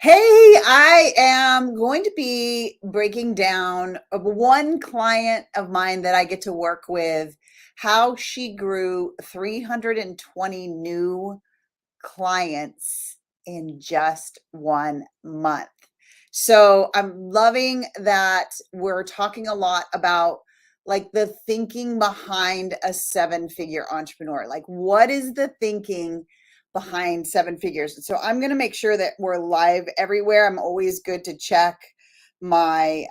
Hey, I am going to be breaking down one client of mine that I get to work with, how she grew 320 new clients in just 1 month. So I'm loving that we're talking a lot about like the thinking behind a seven-figure entrepreneur. Like, what is the thinking behind seven figures? So I'm going to make sure that we're live everywhere. I'm always good to check my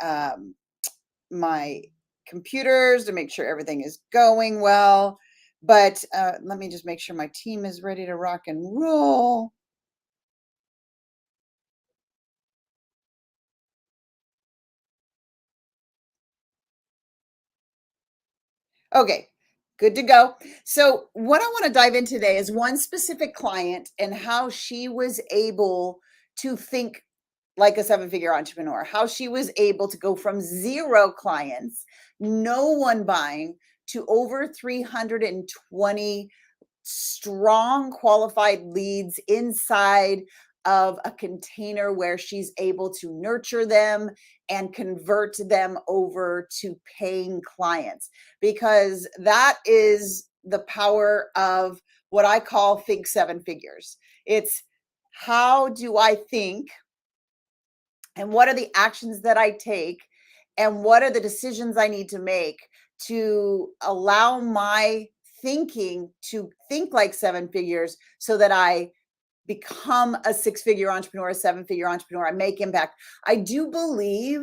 my computers to make sure everything is going well. But let me just make sure my team is ready to rock and roll. Okay, good to go. So, what I want to dive in today is one specific client and how she was able to think like a seven-figure entrepreneur, how she was able to go from 0 clients, no one buying, to over 320 strong qualified leads inside of a container where she's able to nurture them and convert them over to paying clients, because that is the power of what I call think seven figures. It's how do I think, and what are the actions that I take, and what are the decisions I need to make to allow my thinking to think like seven figures so that I become a six-figure entrepreneur, a seven-figure entrepreneur, I make impact. I do believe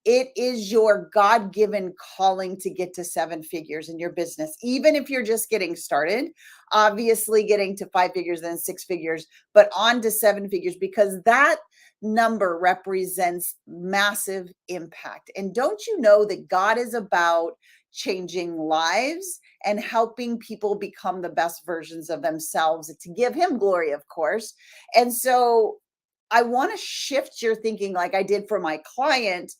it is your God-given calling to get to seven figures in your business, even if you're just getting started. Obviously, getting to five figures, then six figures, but on to seven figures, because that number represents massive impact. And don't you know that God is about changing lives and helping people become the best versions of themselves to give him glory, of course. And so I want to shift your thinking, like I did for my client,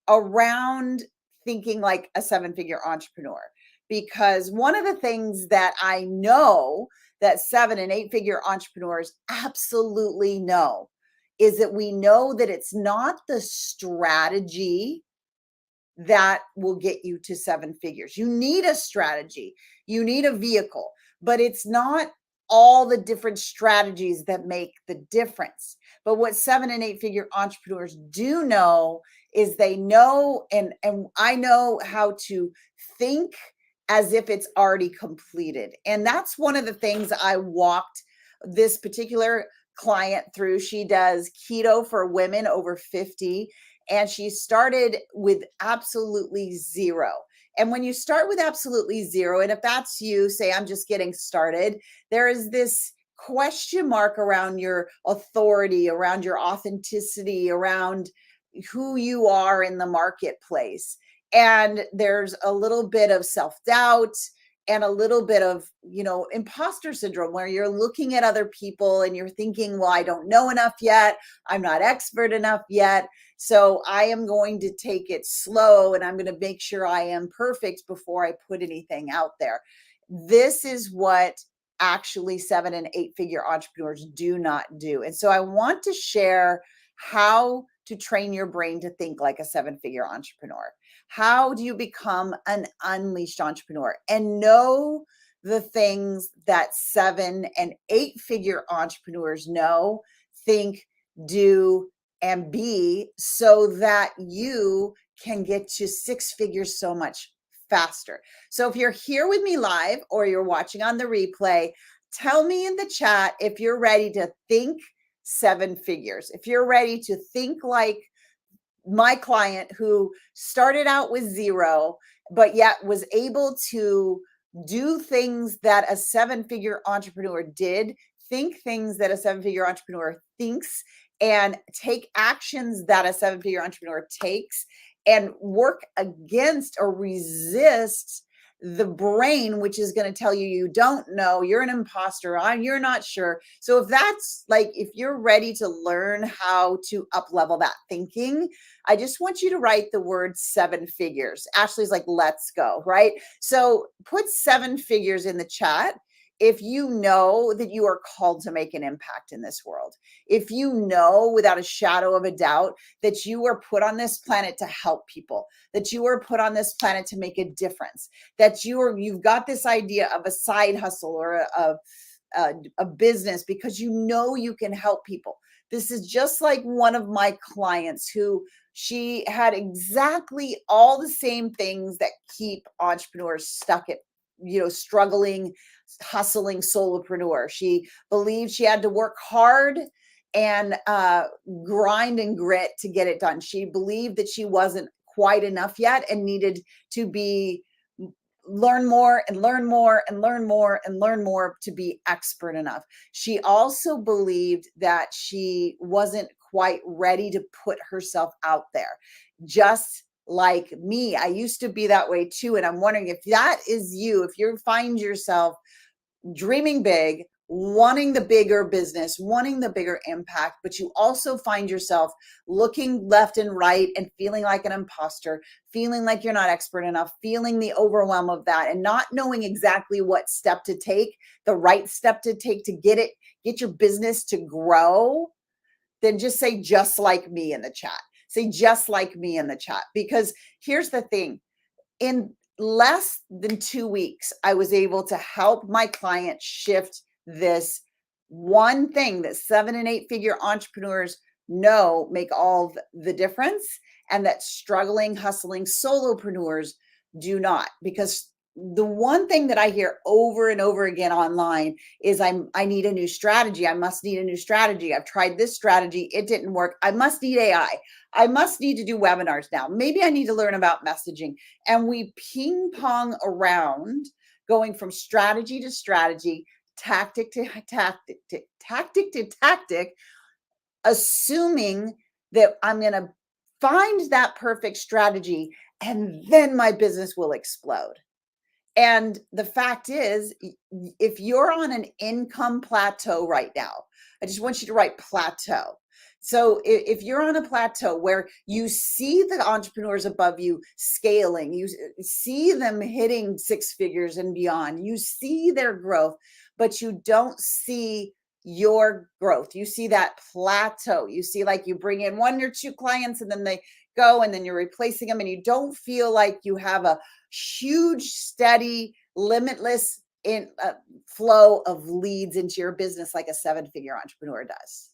around thinking like a seven-figure entrepreneur. Because one of the things that I know that seven and eight-figure entrepreneurs absolutely know is that we know that it's not the strategy that will get you to seven figures. You need a strategy, you need a vehicle, but it's not all the different strategies that make the difference. But what seven and eight figure entrepreneurs do know is they know, and I know how to think as if it's already completed. And that's one of the things I walked this particular client through. She does keto for women over 50, and she started with absolutely zero. And when you start with absolutely zero, and if that's you, say, I'm just getting started, there is this question mark around your authority, around your authenticity, around who you are in the marketplace. And there's a little bit of self doubt and a little bit of, imposter syndrome, where you're looking at other people and you're thinking, well, I don't know enough yet. I'm not expert enough yet. So I am going to take it slow and I'm going to make sure I am perfect before I put anything out there. This is what actually seven and eight figure entrepreneurs do not do. And so I want to share how to train your brain to think like a seven figure entrepreneur. How do you become an unleashed entrepreneur and know the things that seven and eight figure entrepreneurs know, think, do, and be, so that you can get to six figures so much faster. So if you're here with me live or you're watching on the replay, tell me in the chat if you're ready to think seven figures. If you're ready to think like my client who started out with zero, but yet was able to do things that a seven figure entrepreneur did, think things that a seven figure entrepreneur thinks, and take actions that a seven figure entrepreneur takes, and work against or resist the brain, which is going to tell you you don't know, you're an imposter, you're not sure. So if that's like, if you're ready to learn how to up level that thinking, I just want you to write the word seven figures. Ashley's like, let's go, right? So put seven figures in the chat if you know that you are called to make an impact in this world, if you know without a shadow of a doubt that you were put on this planet to help people, that you were put on this planet to make a difference, that you've got this idea of a side hustle or a business because you know you can help people. This is just like one of my clients who she had exactly all the same things that keep entrepreneurs stuck at, struggling, hustling solopreneur. She believed she had to work hard and grind and grit to get it done. She believed that she wasn't quite enough yet and needed to be learn more and learn more and learn more and learn more to be expert enough. She also believed that she wasn't quite ready to put herself out there. Just like me, I used to be that way too. And I'm wondering if that is you, if you find yourself dreaming big, wanting the bigger business, wanting the bigger impact, but you also find yourself looking left and right and feeling like an imposter, feeling like you're not expert enough, feeling the overwhelm of that and not knowing exactly what step to take, the right step to take to get your business to grow, then just say just like me in the chat. Say just like me in the chat, because here's the thing. In less than 2 weeks, I was able to help my client shift this one thing that 7 and 8 figure entrepreneurs know make all the difference, and that struggling, hustling solopreneurs do not. Because the one thing that I hear over and over again online is I need a new strategy. I must need a new strategy. I've tried this strategy. It didn't work. I must need AI. I must need to do webinars now. Maybe I need to learn about messaging. And we ping pong around, going from strategy to strategy, tactic to tactic, assuming that I'm going to find that perfect strategy and then my business will explode. And the fact is, if you're on an income plateau right now, I just want you to write plateau. So if you're on a plateau where you see the entrepreneurs above you scaling, you see them hitting 6 figures and beyond, you see their growth, but you don't see your growth. You see that plateau. You see, like, you bring in 1 or 2 clients and then they go and then you're replacing them and you don't feel like you have a huge, steady, limitless flow of leads into your business like a 7-figure entrepreneur does.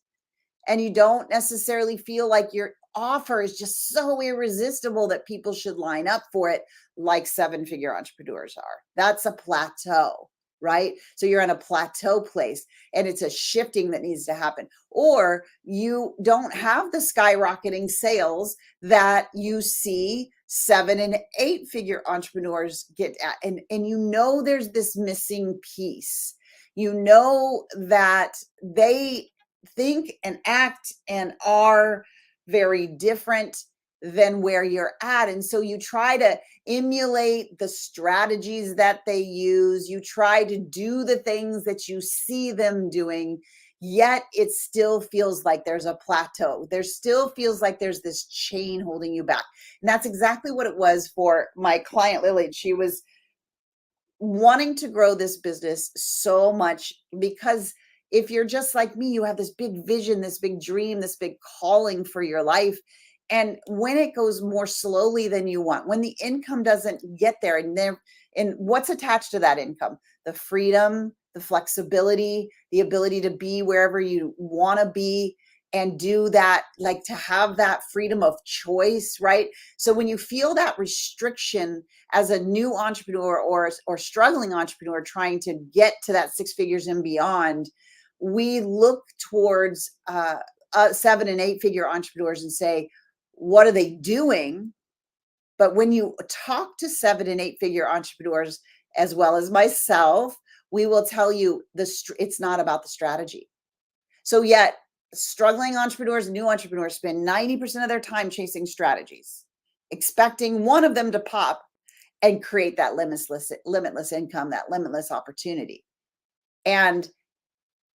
And you don't necessarily feel like your offer is just so irresistible that people should line up for it like 7-figure entrepreneurs are. That's a plateau, right? So you're in a plateau place and it's a shifting that needs to happen. Or you don't have the skyrocketing sales that you see 7 and 8 figure entrepreneurs get at. And you know there's this missing piece. You know that they think and act and are very different than where you're at. And so you try to emulate the strategies that they use. You try to do the things that you see them doing, yet it still feels like there's a plateau. There still feels like there's this chain holding you back. And that's exactly what it was for my client, Lily. She was wanting to grow this business so much because if you're just like me, you have this big vision, this big dream, this big calling for your life. And when it goes more slowly than you want, when the income doesn't get there, and what's attached to that income? The freedom, the flexibility, the ability to be wherever you want to be and do that, like to have that freedom of choice, right? So when you feel that restriction as a new entrepreneur or struggling entrepreneur trying to get to that 6 figures and beyond, we look towards 7 and 8 figure entrepreneurs and say, what are they doing? But when you talk to 7 and 8 figure entrepreneurs, as well as myself, we will tell you it's not about the strategy. So yet struggling entrepreneurs, new entrepreneurs spend 90% of their time chasing strategies, expecting one of them to pop and create that limitless income, that limitless opportunity. And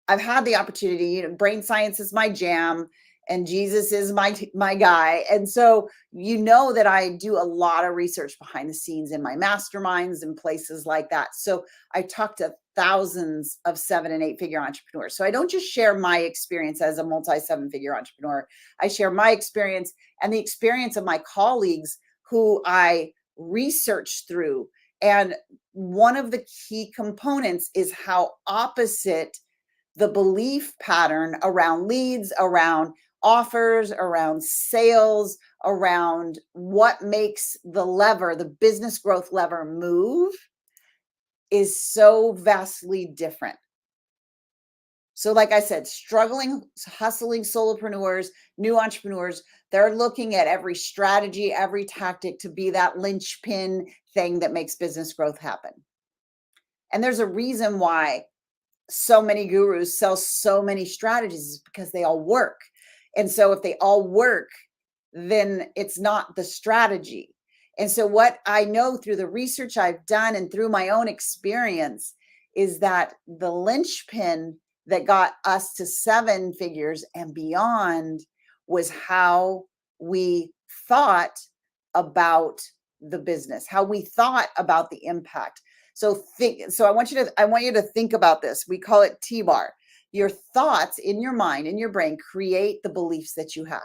I've had the opportunity, brain science is my jam and Jesus is my guy. And so, that I do a lot of research behind the scenes in my masterminds and places like that. So I talk to thousands of 7 and 8 figure entrepreneurs. So I don't just share my experience as a multi 7 figure entrepreneur. I share my experience and the experience of my colleagues who I research through. And one of the key components is how opposite the belief pattern around leads, around offers, around sales, around what makes the lever, the business growth lever move is so vastly different. So, like I said, struggling, hustling solopreneurs, new entrepreneurs, they're looking at every strategy, every tactic to be that linchpin thing that makes business growth happen. And there's a reason why so many gurus sell so many strategies, because they all work. And so if they all work, then it's not the strategy. And so what I know through the research I've done and through my own experience is that the linchpin that got us to 7 figures and beyond was how we thought about the business, how we thought about the impact. So I want you to think about this. We call it T-bar. Your thoughts in your mind, in your brain, create the beliefs that you have.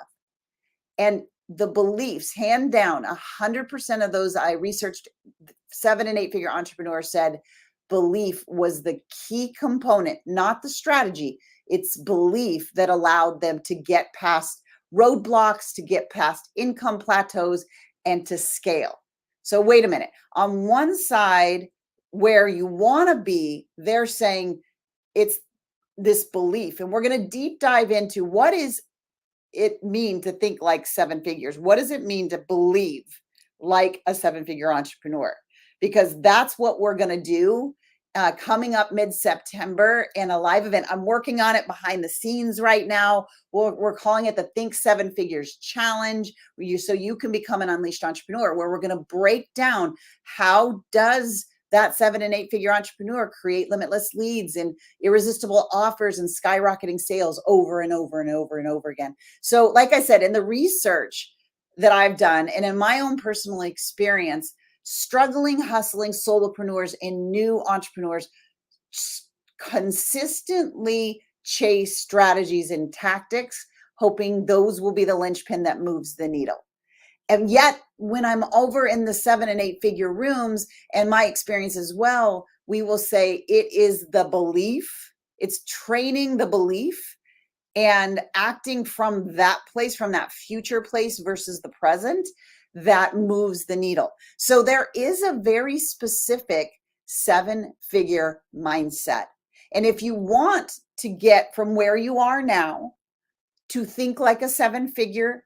And the beliefs, hand down, 100% of those I researched, 7 and 8 figure entrepreneurs said belief was the key component, not the strategy. It's belief that allowed them to get past roadblocks, to get past income plateaus, and to scale. So wait a minute. On one side, where you want to be, they're saying it's this belief. And we're going to deep dive into what is it mean to think like 7 figures? What does it mean to believe like a 7 figure entrepreneur? Because that's what we're going to do coming up mid-September in a live event. I'm working on it behind the scenes right now. We're calling it the Think 7 Figures Challenge, so you can become an unleashed entrepreneur, where we're going to break down how does that 7 and 8 figure entrepreneur create limitless leads and irresistible offers and skyrocketing sales over and over and over and over again. So like I said, in the research that I've done and in my own personal experience, struggling, hustling solopreneurs and new entrepreneurs consistently chase strategies and tactics, hoping those will be the linchpin that moves the needle. And yet, when I'm over in the 7 and 8 figure rooms, and my experience as well, we will say it is the belief, it's training the belief and acting from that place, from that future place versus the present, that moves the needle. So there is a very specific 7 figure mindset. And if you want to get from where you are now to think like a 7 figure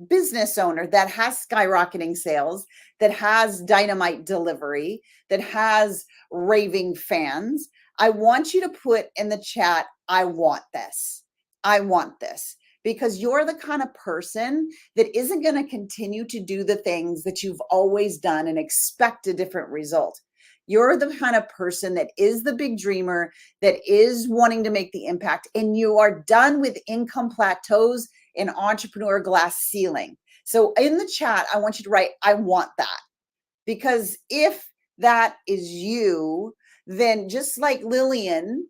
business owner that has skyrocketing sales, that has dynamite delivery, that has raving fans, I want you to put in the chat, I want this. I want this. Because you're the kind of person that isn't going to continue to do the things that you've always done and expect a different result. You're the kind of person that is the big dreamer, that is wanting to make the impact, and you are done with income plateaus and entrepreneur glass ceiling. So in the chat, I want you to write, I want that. Because if that is you, then just like Lillian,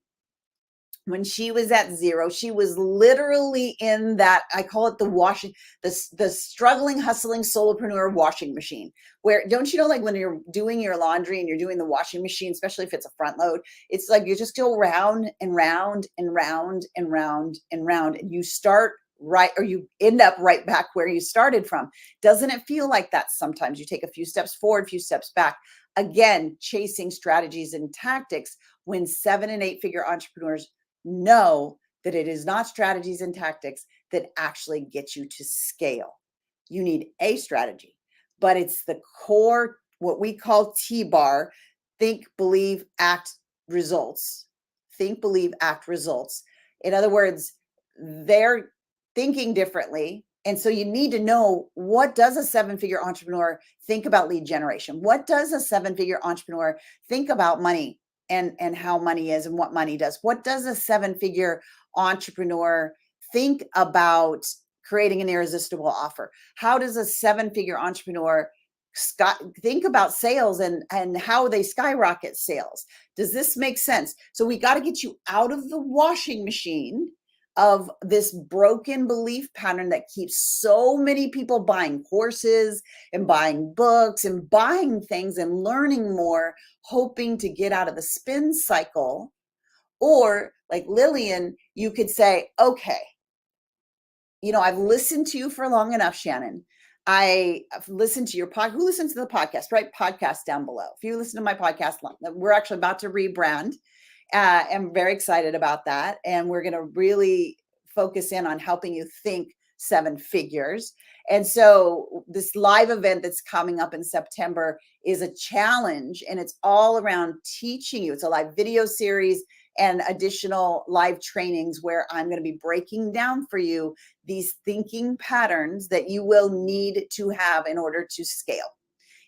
when she was at zero, she was literally in that, I call it the struggling, hustling solopreneur washing machine, where, don't you know, like when you're doing your laundry and you're doing the washing machine, especially if it's a front load, it's like you just go round and round and round and round and round, and you start right, or you end up right back where you started from. Doesn't it feel like that sometimes? You take a few steps forward, a few steps back. Again, chasing strategies and tactics, when 7 and 8 figure entrepreneurs know that it is not strategies and tactics that actually get you to scale. You need a strategy, but it's the core, what we call T-bar: think, believe, act, results. Think, believe, act, results. In other words, they're thinking differently. And so you need to know, what does a 7 figure entrepreneur think about lead generation? What does a 7 figure entrepreneur think about money and how money is and what money does? What does a 7 figure entrepreneur think about creating an irresistible offer? How does a 7 figure entrepreneur think about sales and how they skyrocket sales. Does this make sense? So we got to get you out of the washing machine of this broken belief pattern that keeps so many people buying courses and buying books and buying things and learning more, hoping to get out of the spin cycle. Or like Lillian, you could say, okay, I've listened to you for long enough, Shannon. I've listened to your podcast. Who listens to the podcast? Right? Podcast down below. If you listen to my podcast, we're actually about to rebrand. I'm very excited about that. And we're going to really focus in on helping you think 7 figures. And so this live event that's coming up in September is a challenge, and it's all around teaching you. It's a live video series and additional live trainings where I'm going to be breaking down for you these thinking patterns that you will need to have in order to scale,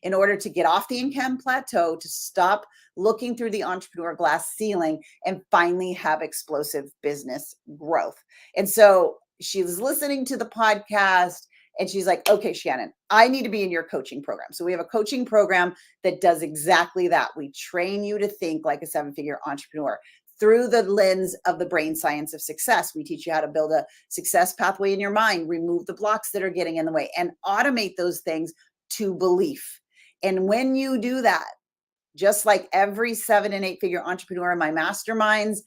in order to get off the income plateau, to stop looking through the entrepreneur glass ceiling and finally have explosive business growth. And so she was listening to the podcast and she's like, okay, Shannon, I need to be in your coaching program. So we have a coaching program that does exactly that. We train you to think like a 7-figure entrepreneur through the lens of the brain science of success. We teach you how to build a success pathway in your mind, remove the blocks that are getting in the way, and automate those things to belief. And when you do that, just like every 7 and 8-figure entrepreneur in my masterminds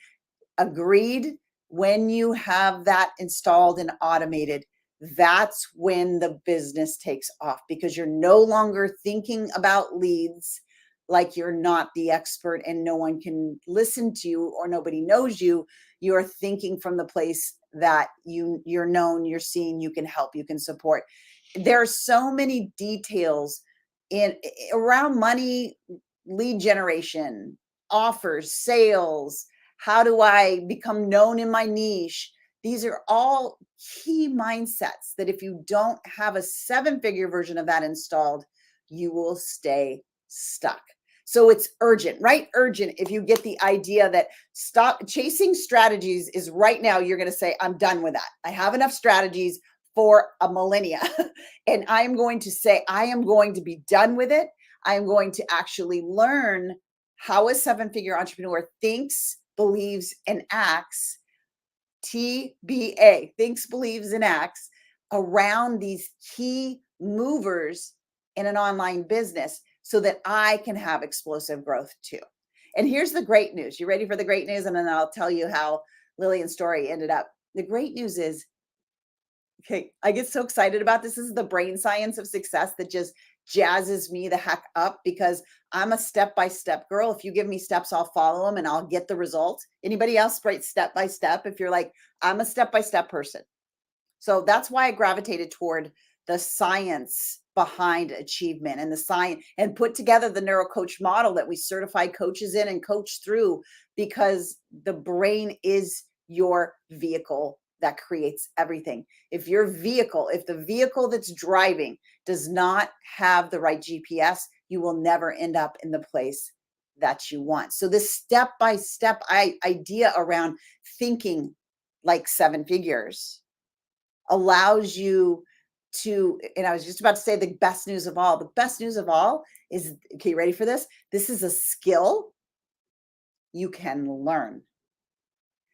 agreed, when you have that installed and automated, that's when the business takes off, because you're no longer thinking about leads like you're not the expert and no one can listen to you or nobody knows you. You're thinking from the place that you're known, you're seen, you can help, you can support. There are so many details around money, lead generation, offers, sales. How do I become known in my niche? These are all key mindsets that if you don't have a 7-figure version of that installed, you will stay stuck. So it's urgent, right? Urgent. If you get the idea that stop chasing strategies is right now, you're going to say, I'm done with that. I have enough strategies for a millennia. And I'm going to say, I am going to be done with it. I'm going to actually learn how a 7-figure entrepreneur thinks, believes, and acts. TBA, thinks, believes, and acts around these key movers in an online business so that I can have explosive growth too. And here's the great news. You ready for the great news? And then I'll tell you how Lillian's story ended up. The great news is, okay, I get so excited about this. This is the brain science of success that just jazzes me the heck up, because I'm a step-by-step girl. If you give me steps, I'll follow them and I'll get the results. Anybody else write step-by-step? If you're like, I'm a step-by-step person. So that's why I gravitated toward the science behind achievement and the science, and put together the neuro coach model that we certify coaches in and coach through, because the brain is your vehicle that creates everything. If the vehicle that's driving does not have the right GPS, you will never end up in the place that you want. So this step-by-step idea around thinking like 7 figures allows you to, and I was just about to say the best news of all. The best news of all is, okay, ready for this? This is a skill you can learn.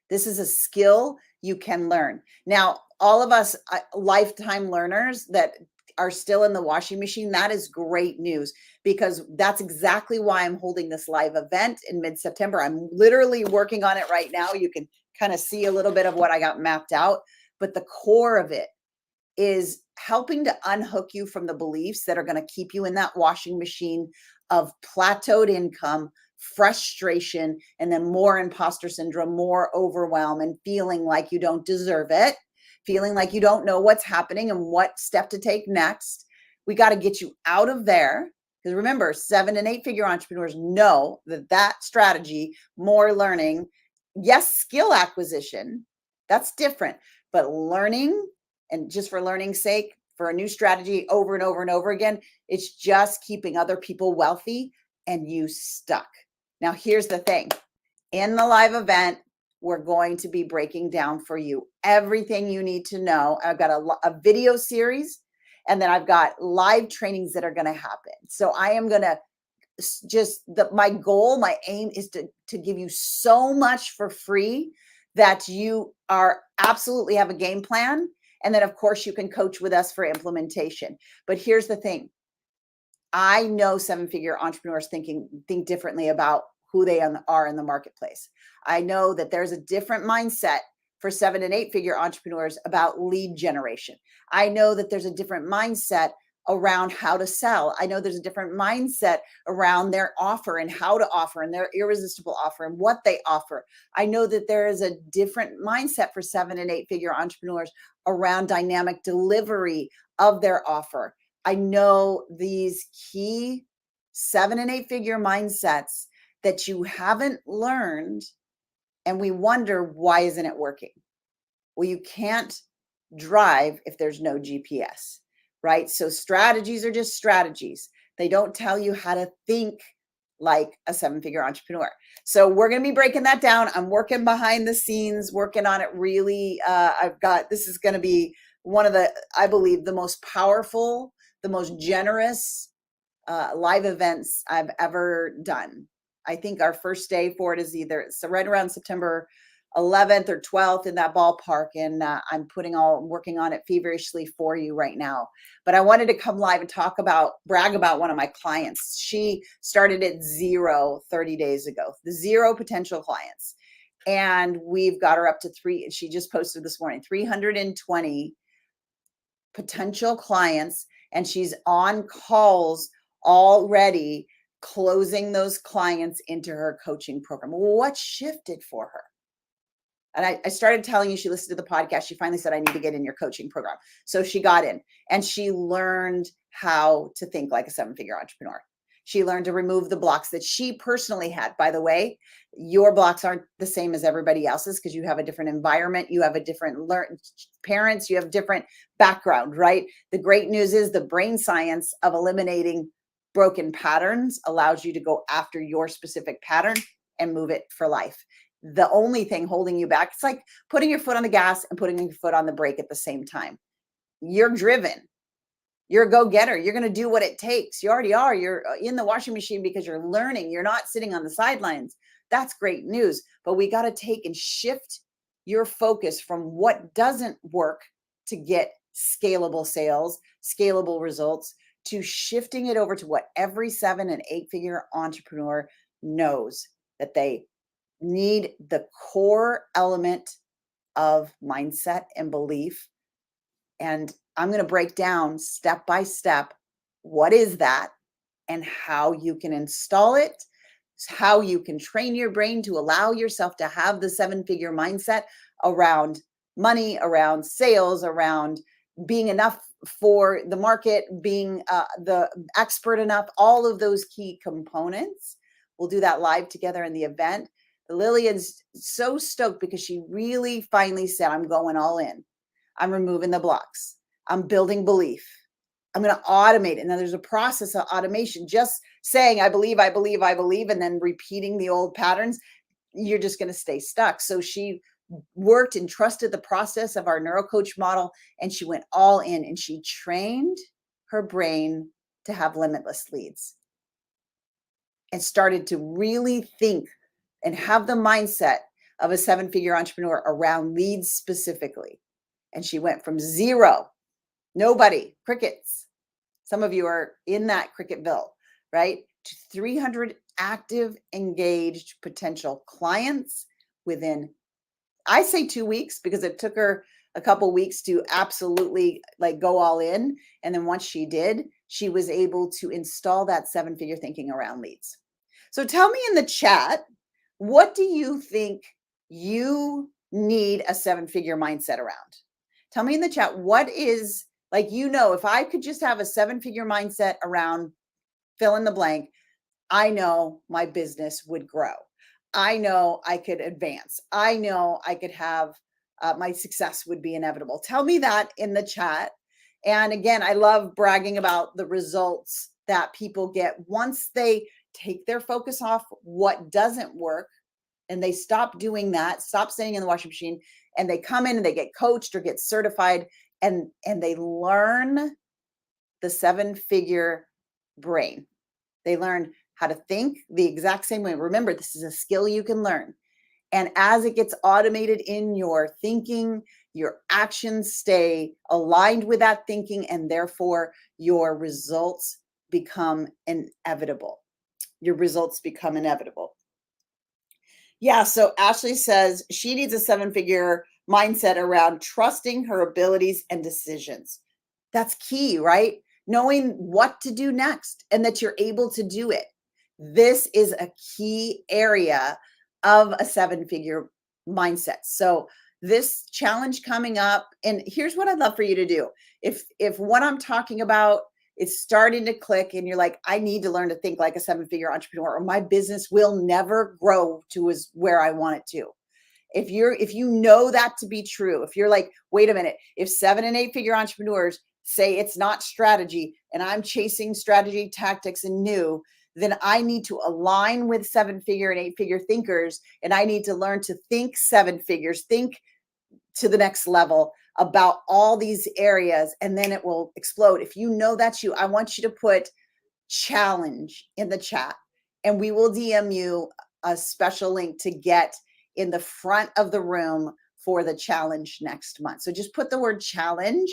This is a skill you can learn. Now, all of us lifetime learners that are still in the washing machine, that is great news, because that's exactly why I'm holding this live event in mid-September. I'm literally working on it right now. You can kind of see a little bit of what I got mapped out, but the core of it is helping to unhook you from the beliefs that are going to keep you in that washing machine of plateaued income, frustration, and then more imposter syndrome, more overwhelm, and feeling like you don't deserve it, feeling like you don't know what's happening and what step to take next. We got to get you out of there. Because remember, 7 and 8-figure entrepreneurs know that strategy, more learning, yes, skill acquisition, that's different, but learning, and just for learning's sake, for a new strategy over and over and over again, it's just keeping other people wealthy and you stuck. Now, here's the thing. In the live event, we're going to be breaking down for you everything you need to know. I've got a video series, And then I've got live trainings that are going to happen. So I am going to my goal, my aim is to give you so much for free that you are absolutely have a game plan. And then of course you can coach with us for implementation. But here's the thing. I know seven-figure entrepreneurs think differently about who they are in the marketplace. I know that there's a different mindset for 7 and 8-figure entrepreneurs about lead generation. I know that there's a different mindset around how to sell. I know there's a different mindset around their offer and how to offer and their irresistible offer and what they offer. I know that there is a different mindset for 7 and 8-figure entrepreneurs around dynamic delivery of their offer. I know these key 7 and 8-figure mindsets that you haven't learned, and we wonder, why isn't it working? Well, you can't drive if there's no GPS, right? So strategies are just strategies. They don't tell you how to think like a 7-figure entrepreneur. So we're going to be breaking that down. I'm working behind the scenes, working on it really. This is going to be one of I believe, the most powerful, the most generous live events I've ever done. I think our first day for it is so right around September 11th or 12th, in that ballpark. And I'm working on it feverishly for you right now. But I wanted to come live and brag about one of my clients. She started at 30 days ago, the 0 potential clients. And we've got her up to 3. She just posted this morning, 320 potential clients. And she's on calls already, closing those clients into her coaching program. What shifted for her? And I started telling you, she listened to the podcast. She finally said, I need to get in your coaching program. So she got in and she learned how to think like a 7-figure entrepreneur. She learned to remove the blocks that she personally had. By the way, your blocks aren't the same as everybody else's because you have a different environment. You have a different parents. You have different background, right? The great news is the brain science of eliminating broken patterns allows you to go after your specific pattern and move it for life. The only thing holding you back, it's like putting your foot on the gas and putting your foot on the brake at the same time. You're driven. You're a go-getter. You're going to do what it takes. You already are. You're in the washing machine because you're learning. You're not sitting on the sidelines. That's great news. But we got to take and shift your focus from what doesn't work to get scalable sales, scalable results, to shifting it over to what every 7 and 8-figure entrepreneur knows, that they need the core element of mindset and belief. And I'm going to break down step by step what is that and how you can install it, how you can train your brain to allow yourself to have the 7-figure mindset around money, around sales, around being enough for the market, being the expert enough, all of those key components. We'll do that live together in the event. Lillian's so stoked because she really finally said, I'm going all in. I'm removing the blocks. I'm building belief. I'm going to automate it. Now there's a process of automation. Just saying, I believe, and then repeating the old patterns, you're just going to stay stuck. So she worked and trusted the process of our NeuroCoach model, and she went all in and she trained her brain to have limitless leads and started to really think and have the mindset of a 7-figure entrepreneur around leads specifically. And she went from 0, nobody, crickets. Some of you are in that Cricketville, right? To 300 active, engaged potential clients within, I say 2 weeks, because it took her a couple weeks to absolutely go all in. And then once she did, she was able to install that 7-figure thinking around leads. So tell me in the chat, what do you think you need a 7-figure mindset around? Tell me in the chat, what is, if I could just have a 7-figure mindset around fill in the blank, I know my business would grow. I know I could advance. I know I could have, my success would be inevitable. Tell me that in the chat. And again, I love bragging about the results that people get once they take their focus off what doesn't work and they stop doing that, stop staying in the washing machine, and they come in and they get coached or get certified, and they learn the seven-figure brain. They learn how to think the exact same way. Remember, this is a skill you can learn. And as it gets automated in your thinking, your actions stay aligned with that thinking, and therefore your results become inevitable. Your results become inevitable. Yeah, so Ashley says she needs a seven-figure mindset around trusting her abilities and decisions. That's key, right? Knowing what to do next and that you're able to do it. This is a key area of a seven-figure mindset. So this challenge coming up, and here's what I'd love for you to do. If what I'm talking about is starting to click and you're like, I need to learn to think like a seven-figure entrepreneur, or my business will never grow to where I want it to. If you know that to be true, if you're like, wait a minute, if 7 and 8 figure entrepreneurs say it's not strategy and I'm chasing strategy, tactics, and new, then I need to align with 7-figure and 8-figure thinkers, and I need to learn to think 7 figures, think to the next level about all these areas, and then it will explode. If you know that's you, I want you to put challenge in the chat, and we will DM you a special link to get in the front of the room for the challenge next month. So just put the word challenge,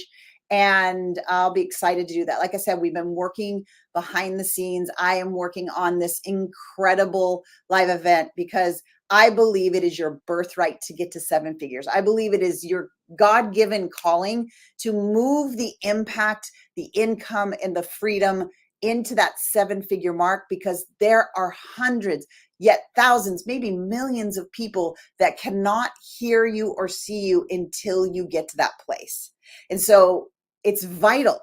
and I'll be excited to do that. Like I said, we've been working behind the scenes. I am working on this incredible live event because I believe it is your birthright to get to 7 figures. I believe it is your God-given calling to move the impact, the income, and the freedom into that 7-figure mark, because there are hundreds, yet thousands, maybe millions of people that cannot hear you or see you until you get to that place. And so it's vital.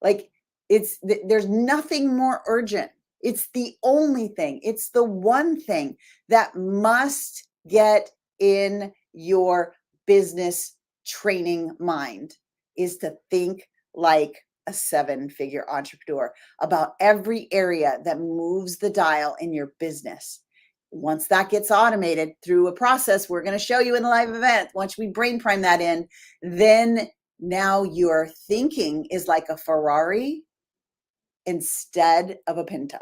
Like there's nothing more urgent. It's the only thing. It's the one thing that must get in your business training mind, is to think like a 7-figure entrepreneur about every area that moves the dial in your business. Once that gets automated through a process we're going to show you in the live event, once we brain prime that in, then now your thinking is like a Ferrari instead of a Pinto,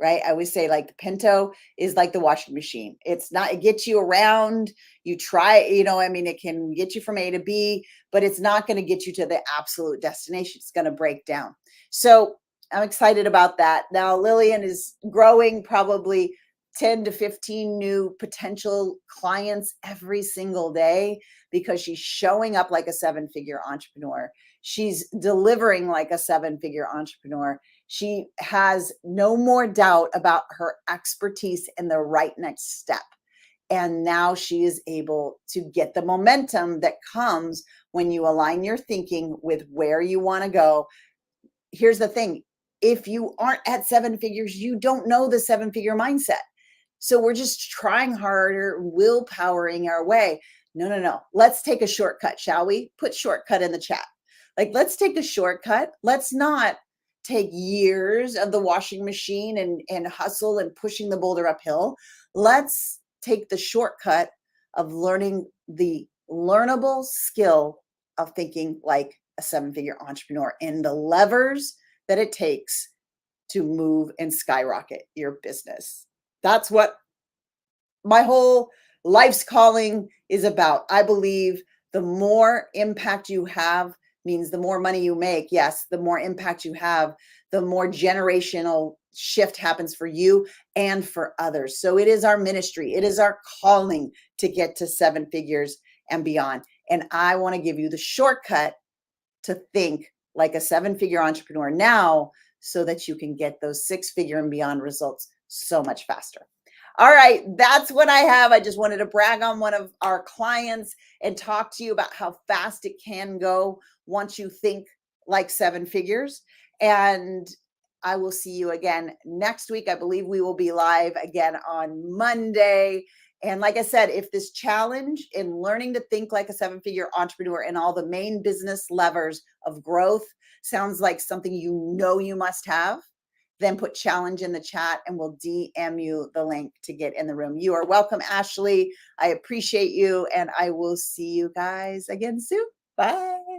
right? I always say, like, the Pinto is like the washing machine. It's not, it gets you around, you try, I mean, it can get you from A to B, but it's not going to get you to the absolute destination. It's going to break down. So I'm excited about that. Now, Lillian is growing probably 10 to 15 new potential clients every single day because she's showing up like a 7-figure entrepreneur. She's delivering like a 7-figure entrepreneur. She has no more doubt about her expertise in the right next step. And now she is able to get the momentum that comes when you align your thinking with where you want to go. Here's the thing. If you aren't at 7 figures, you don't know the 7-figure mindset. So we're just trying harder, willpowering our way. No. Let's take a shortcut, shall we? Put shortcut in the chat. Like, let's take a shortcut. Let's not take years of the washing machine and hustle and pushing the boulder uphill. Let's take the shortcut of learning the learnable skill of thinking like a 7-figure entrepreneur and the levers that it takes to move and skyrocket your business. That's what my whole life's calling is about. I believe the more impact you have means the more money you make. Yes, the more impact you have, the more generational shift happens for you and for others. So it is our ministry. It is our calling to get to 7 figures and beyond. And I want to give you the shortcut to think like a 7-figure entrepreneur now, so that you can get those 6-figure and beyond results so much faster. All right, that's what I have. I just wanted to brag on one of our clients and talk to you about how fast it can go once you think like 7 figures. And I will see you again next week. I believe we will be live again on Monday. And like I said, if this challenge in learning to think like a 7-figure entrepreneur and all the main business levers of growth sounds like something you must have, then put challenge in the chat and we'll DM you the link to get in the room. You are welcome, Ashley. I appreciate you, and I will see you guys again soon. Bye.